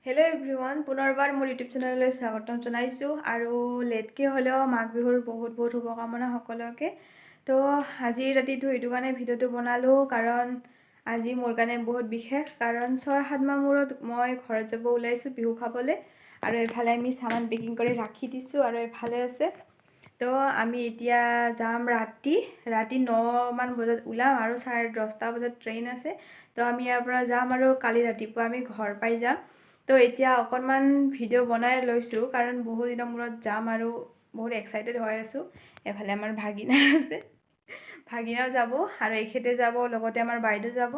Hello' everyone, পুনৰবাৰ মোৰ YouTube চেনেললৈ স্বাগতম জনাইছোঁ আৰু লেটকৈ হ'লেও মাঘ বিহুৰ বহুত বহুত শুভকামনা সকলোকে। তো আজি ৰাতিটো এইটো কাৰণে ভিডিঅ'টো বনালোঁ কাৰণ আজি মোৰ কাৰণে বহুত বিশেষ, কাৰণ 6-7 মাহ মূৰত মই ঘৰত যাব ওলাইছোঁ বিহু খাবলৈ। আৰু এফালে আমি চামান পেকিং কৰি ৰাখি দিছোঁ আৰু এফালে আছে। তো আমি এতিয়া যাম ৰাতি 9মান বজাত ওলাম আৰু 10:30 বজাত ট্ৰেইন আছে। তো আমি ইয়াৰ পৰা যাম আৰু কালি ৰাতিপুৱা আমি ঘৰ পাই যাম। তো এতিয়া অকণমান ভিডিঅ' বনাই লৈছোঁ কাৰণ বহুত দিনৰ মূৰত যাম আৰু বহুত এক্সাইটেড হৈ আছোঁ। এফালে আমাৰ ভাগিনা আছে, ভাগিনাও যাব আৰু এখেতে যাব, লগতে আমাৰ বাইদেউ যাব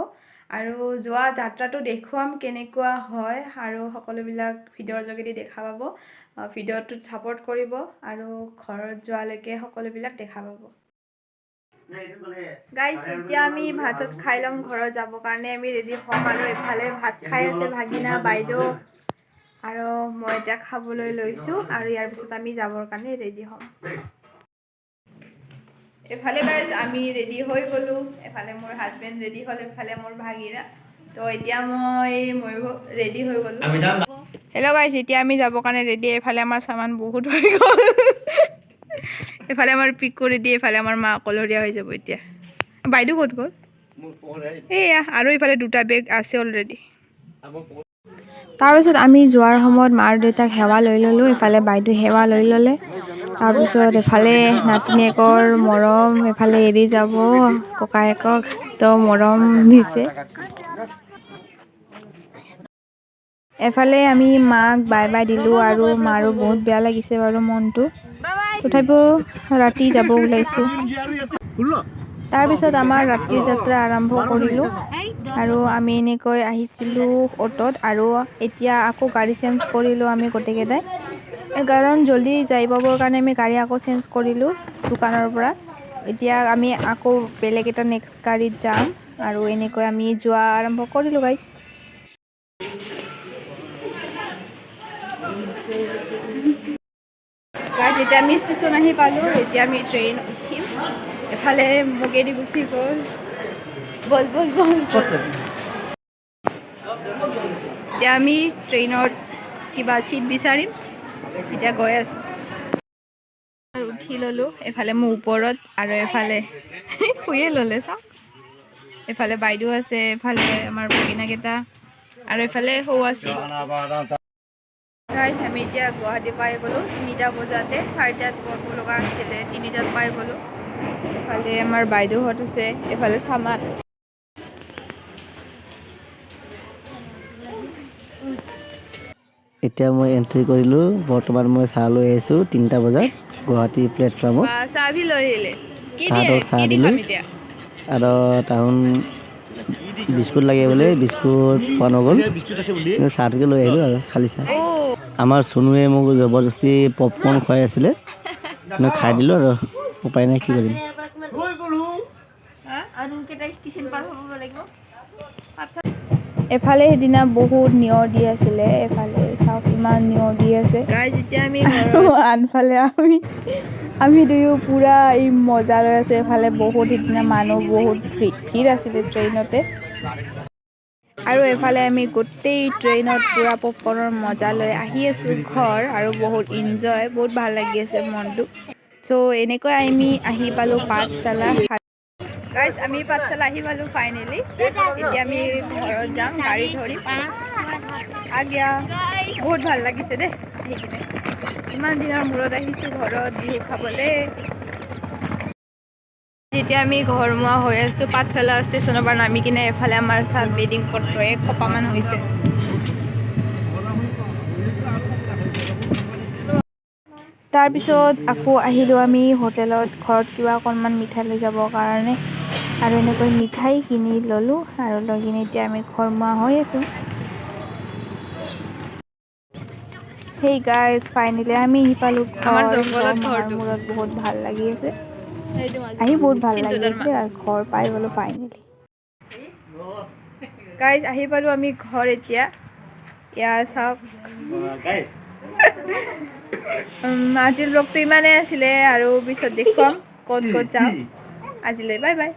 আৰু যোৱা যাত্ৰাটো দেখুৱাম কেনেকুৱা হয় আৰু সকলোবিলাক ভিডিঅ'ৰ যোগেদি দেখা পাব। ভিডিঅ'টোত ছাপোৰ্ট কৰিব আৰু ঘৰত যোৱালৈকে সকলোবিলাক দেখা পাব। গাইছ, এতিয়া আমি ভাত খাই ল'ম, ঘৰত যাবৰ কাৰণে আমি ৰেডি হ'ম আৰু এফালে ভাত খাই আছে ভাগিনা, বাইদেউ আৰু মই এতিয়া খাবলৈ লৈছোঁ আৰু ইয়াৰ পিছত আমি যাবৰ কাৰণে ৰেডি হ'ম। এফালে গাইছ আমি ৰেডি হৈ গ'লোঁ, এফালে মোৰ হাজবেণ্ড ৰেডি হ'ল, এফালে মোৰ ভাগিনা। তো এতিয়া ময়ো ৰেডি হৈ গ'লোঁ। হেল্ল' গাইছ, এতিয়া আমি যাবৰ কাৰণে ৰেডি। এফালে আমাৰ চামান বহুত হৈ গ'ল, এফালে আমাৰ পিকু ৰেডি, এফালে আমাৰ মা অকলশৰীয়া হৈ যাব এতিয়া। বাইদেউ ক'ত গ'ল? এইয়া, আৰু ইফালে 2টা বেগ আছে অলৰেডি। তাৰপিছত আমি যোৱাৰ সময়ত মাৰ দেউতাক সেৱা লৈ ল'লোঁ, এফালে বাইদেউ সেৱা লৈ ল'লে। তাৰপিছত এফালে নাতিনীয়েকৰ মৰম, এফালে এৰি যাব ককায়েকক, তো মৰম দিছে। এফালে আমি মাক বাই বাই দিলোঁ আৰু মাৰো বহুত বেয়া লাগিছে বাৰু মনটো, তথাপিও ৰাতি যাব ওলাইছোঁ। তাৰপিছত আমাৰ ৰাতিৰ যাত্ৰা আৰম্ভ কৰিলোঁ আৰু আমি এনেকৈ আহিছিলোঁ অ'টত আৰু এতিয়া আকৌ গাড়ী চেঞ্জ কৰিলোঁ আমি গোটেইকেইটাই, কাৰণ জল্দি যাই পাবৰ কাৰণে আমি গাড়ী আকৌ চেঞ্জ কৰিলোঁ দোকানৰ পৰা। এতিয়া আমি আকৌ বেলেগ এটা নেক্সট গাড়ীত যাম আৰু এনেকৈ আমি যোৱা আৰম্ভ কৰিলোঁ গাইছ। যেতিয়া আমি ষ্টেচন আহি পালোঁ, এতিয়া আমি ট্ৰেইন উঠিম। এফালে মোগেদি গুচি গ'ল, বল। এতিয়া আমি ট্ৰেইনত কিবা ছিট বিচাৰিম, এতিয়া গৈ আছোঁ। উঠি ল'লোঁ, এফালে মোৰ ওপৰত আৰু এফালে শুয়ে ল'লে চাওক। এফালে বাইদেউ আছে, এফালে আমাৰ ভাগিনাকেইটা আৰু এফালে সৌ আছে। গাইছ, আমি এতিয়া গুৱাহাটী পাই গ'লোঁ 3টা বজাতে, 4টাত পাব লগা আছিলে, 3টাত পাই গ'লোঁ। এফালে আমাৰ বাইদেউহঁত আছে, এফালে চামান। এতিয়া মই এণ্ট্ৰি কৰিলোঁ, বৰ্তমান মই চাহ লৈ আহিছোঁ 3টা বজাত গুৱাহাটী প্লেটফৰ্মত। চাহ ভি লৈ আহিলে, তাহাঁতক চাহ কি দি দিলোঁ খাম এতিয়া? আৰু তাহোন বিস্কুট লাগে বোলে, বিস্কুট পোৱা নগ'ল, চাহটোকে লৈ আহিলোঁ আৰু খালী চাহ। আমাৰ চুনুৱে মোক জবৰদস্তি পপকৰ্ণ খুৱাই আছিলে, কিন্তু খাই দিলোঁ আৰু উপায় নাই, কি কৰিম। এফালে সেইদিনা বহুত নিয়ৰ দি আছিলে, এফালে চাওক ইমান নিয়ৰ দি আছে আৰু আনফালে আমি দুয়ো পুৰা মজা লৈ আছোঁ। এফালে বহুত সিদিনা মানুহ বহুত ভিৰ আছিলে ট্ৰেইনতে আৰু এফালে আমি গোটেই ট্ৰেইনত পুৰা পপকৰ্ণৰ মজা লৈ আহি আছোঁ ঘৰ আৰু বহুত ইনজয়, বহুত ভাল লাগি আছে মনটো। চ' এনেকৈ আমি আহি পালোঁ পাঠশালা। গাইছ, আমি পাঠশালা আহি পালোঁ ফাইনেলি। এতিয়া আমি ঘৰত যাম, গাড়ী ধৰিম। বহুত ভাল লাগিছে দেই আহি কিনে, ইমান দিনৰ মূৰত আহিছোঁ ঘৰত বিহু খাবলৈ। যেতিয়া আমি ঘৰমুৱা হৈ আছোঁ পাঠশালা ষ্টেচনৰ পৰা নামি কিনে, এফালে আমাৰ চাহ বেডিং পত্ৰ 1 সোপামান হৈছে। তাৰপিছত আকৌ আহিলোঁ আমি হোটেলত, ঘৰত কিবা অকণমান মিঠাই লৈ যাবৰ কাৰণে আৰু এনেকৈ মিঠাই কিনি ল'লোঁ আৰু লৈ কিনে এতিয়া আমি ঘৰমুৱা হৈ আছোঁ। হেই গাইজ, ফাইনেলি আমি আহি পালোঁ ঘৰ। 6 মাহৰ মূৰত বহুত ভাল লাগি আছে, আহি বহুত ভাল লাগি আছে আৰু ঘৰ পাই গ'লোঁ ফাইনেলি। গাইজ, আহি পালোঁ আমি ঘৰ এতিয়া। ইয়াৰ চাওক, আজিৰ ব্লগটো ইমানেই আছিলে আৰু পিছত দেখুৱাম ক'ত যাওঁ। আজিলৈ বাই বাই।